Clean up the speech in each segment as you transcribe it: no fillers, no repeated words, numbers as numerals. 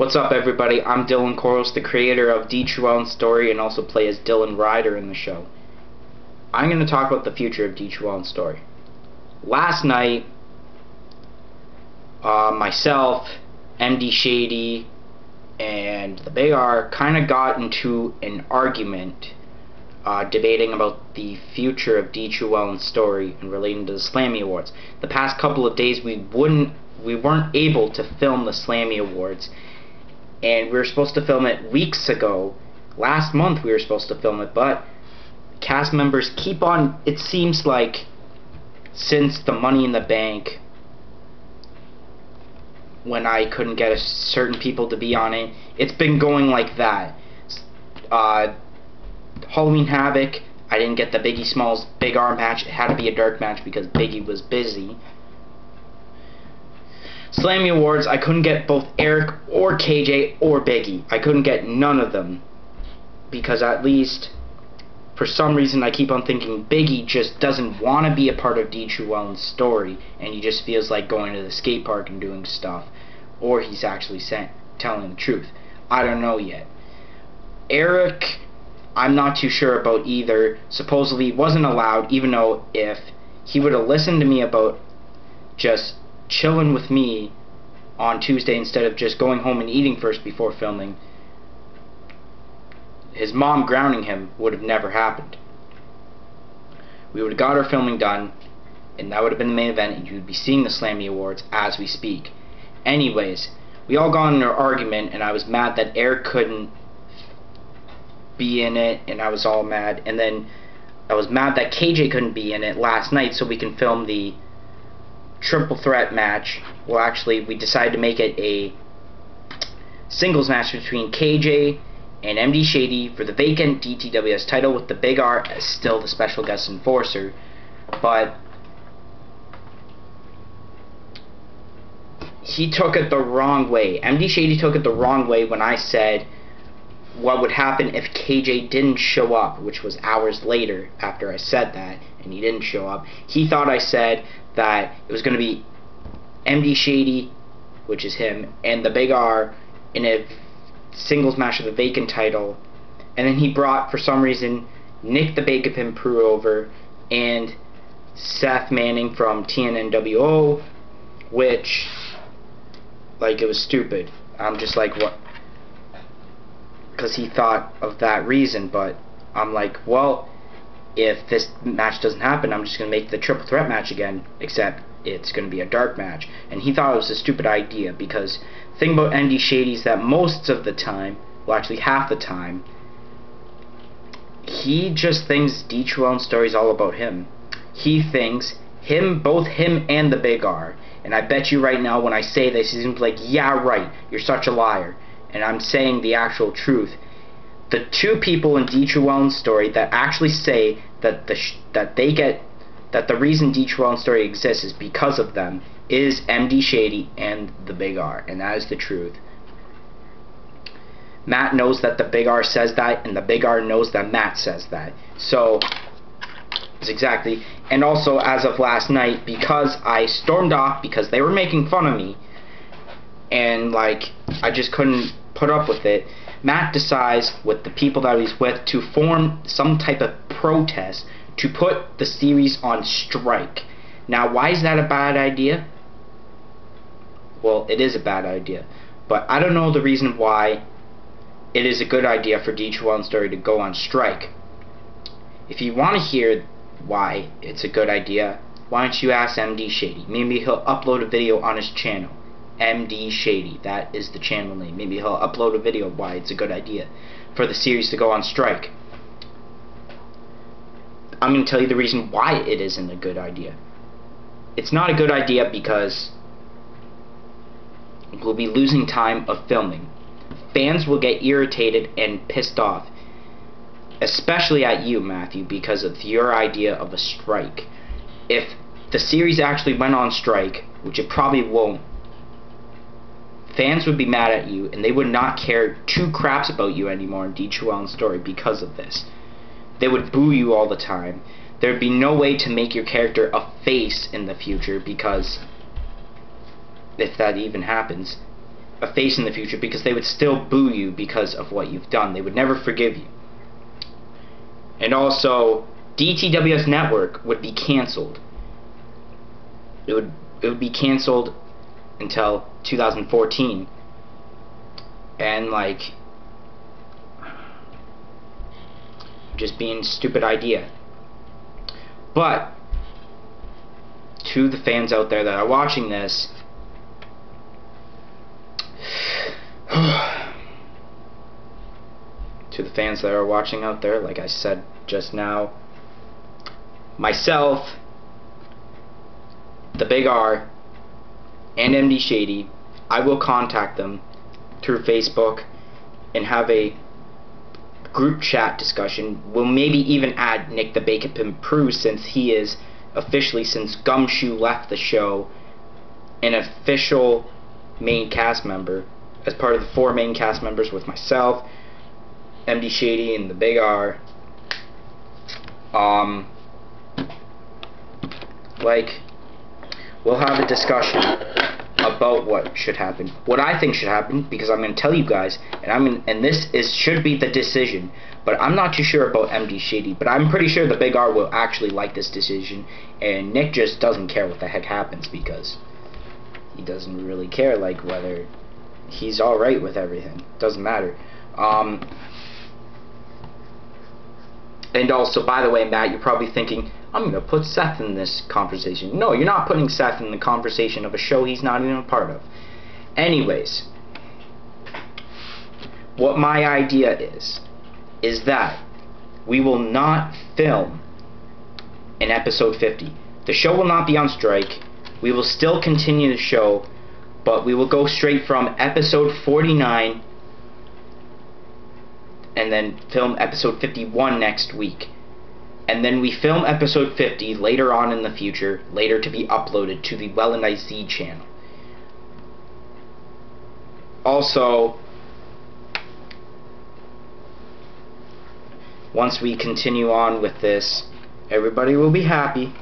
What's up, everybody? I'm Dylan Corals, the creator of DTWS Story, and also play as Dylan Ryder in the show. I'm going to talk about the future of DTWS Story. Last night, myself, MD Shady, and the Big R kind of got into an argument debating about the future of DTWS Story and relating to the Slammy Awards. The past couple of days, we weren't able to film the Slammy Awards, and we were supposed to film it weeks ago. Last month we were supposed to film it, but cast members keep on, it seems like, since the Money in the Bank, when I couldn't get certain people to be on it, it's been going like that. Halloween Havoc, I didn't get the Biggie Smalls Big R match. It had to be a dark match because Biggie was busy. Slammy Awards, I couldn't get both Eric or KJ or Biggie. I couldn't get none of them, because at least for some reason I keep on thinking Biggie just doesn't want to be a part of DTWS Story, and he just feels like going to the skate park and doing stuff, or he's actually telling the truth. I don't know yet. Eric, I'm not too sure about either. Supposedly he wasn't allowed, even though if he would have listened to me about just chilling with me on Tuesday instead of just going home and eating first before filming, his mom grounding him would have never happened. We would have got our filming done, and that would have been the main event, and you would be seeing the Slammy Awards as we speak. Anyways, we all got in an argument, and I was mad that Eric couldn't be in it, and I was all mad. And then I was mad that KJ couldn't be in it last night so we can film the triple threat match. Well, actually, we decided to make it a singles match between KJ and MD Shady for the vacant DTWS title, with the Big R as still the special guest enforcer. But he took it the wrong way. MD Shady took it the wrong way when I said what would happen if KJ didn't show up, which was hours later after I said that, and he didn't show up. He thought I said that it was going to be MD Shady, which is him, and the Big R in a singles match of the vacant title, and then he brought, for some reason, Nick the Bacon Pin Prue over and Seth Manning from TNNWO, which, like, it was stupid. I'm just like, what? Because he thought of that reason, but I'm like, well, if this match doesn't happen, I'm just going to make the triple threat match again, except it's going to be a dark match. And he thought it was a stupid idea, because the thing about MD Shady is that most of the time, well, actually half the time, he just thinks DTWS Story is all about him. He thinks both him and the Big R. And I bet you right now when I say this, he's going to be like, yeah, right, you're such a liar. And I'm saying the actual truth. The two people in DTWS Story that actually say that the reason DTWS Story exists is because of them is MD Shady and the Big R, and that is the truth. Matt knows that the Big R says that, and the Big R knows that Matt says that. So it's exactly. And also, as of last night, because I stormed off because they were making fun of me, and like I just couldn't put up with it, Matt decides, with the people that he's with, to form some type of protest to put the series on strike. Now, why is that a bad idea? Well, it is a bad idea, but I don't know the reason why it is a good idea for DTWS Story to go on strike. If you want to hear why it's a good idea, why don't you ask MD Shady? Maybe he'll upload a video on his channel. MD Shady, that is the channel name. Maybe he'll upload a video why it's a good idea for the series to go on strike. I'm going to tell you the reason why it isn't a good idea. It's not a good idea because we'll be losing time of filming. Fans will get irritated and pissed off, especially at you, Matthew, because of your idea of a strike. If the series actually went on strike, which it probably won't, fans would be mad at you, and they would not care two craps about you anymore in DTWS Story because of this. They would boo you all the time. There would be no way to make your character a face in the future, because if that even happens, a face in the future, because they would still boo you because of what you've done. They would never forgive you. And also, DTWS Network would be canceled. It would be canceled until 2014. And like, just being a stupid idea. But to the fans out there that are watching this, to the fans that are watching out there, like I said just now, myself, the Big R, and MD Shady, I will contact them through Facebook and have a group chat discussion. We'll maybe even add Nick the Bacon Pimp Prue, since he is officially, since Gumshoe left the show, an official main cast member, as part of the 4 main cast members with myself, MD Shady, and the Big R. Like, we'll have a discussion about what should happen, what I think should happen, because I'm going to tell you guys, and this should be the decision, but I'm not too sure about MD Shady, but I'm pretty sure the Big R will actually like this decision, and Nick just doesn't care what the heck happens, because he doesn't really care, like, whether he's alright with everything. Doesn't matter. And also, by the way, Matt, you're probably thinking, I'm going to put Seth in this conversation. No, you're not putting Seth in the conversation of a show he's not even a part of. Anyways, what my idea is that we will not film in episode 50. The show will not be on strike. We will still continue the show, but we will go straight from episode 49 and then film episode 51 next week. And then we film episode 50 later on in the future, later to be uploaded to the Well and IZ channel. Also, once we continue on with this, everybody will be happy.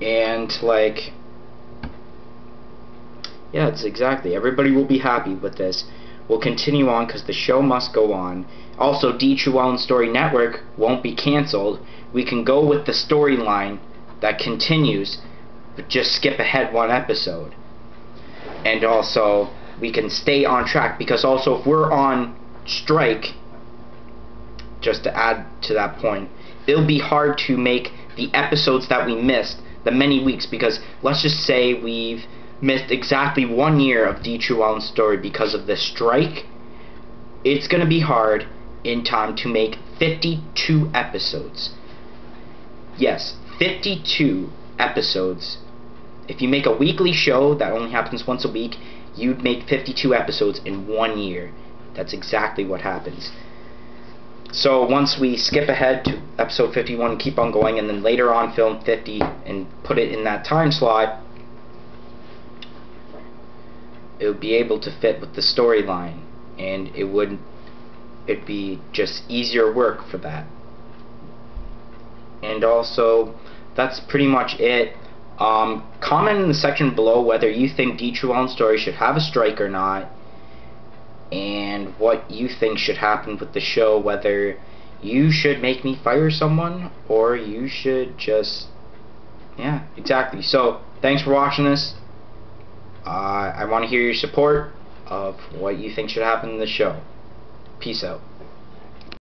And like, yeah, it's exactly, everybody will be happy with this. We'll continue on because the show must go on. Also, DTWS Story Network won't be canceled. We can go with the storyline that continues, but just skip ahead 1 episode. And also, we can stay on track, because also if we're on strike, just to add to that point, it'll be hard to make the episodes that we missed, the many weeks, because let's just say we've missed exactly 1 year of DTWS Story because of the strike. It's going to be hard in time to make 52 episodes. Yes, 52 episodes. If you make a weekly show that only happens once a week, you'd make 52 episodes in 1 year. That's exactly what happens. So once we skip ahead to episode 51, keep on going, and then later on film 50 and put it in that time slot, it would be able to fit with the storyline, and it'd be just easier work for that. And also, that's pretty much it. Comment in the section below whether you think DTWS Story should have a strike or not, and what you think should happen with the show, whether you should make me fire someone or you should just, yeah, exactly. So thanks for watching this. I want to hear your support of what you think should happen in the show. Peace out.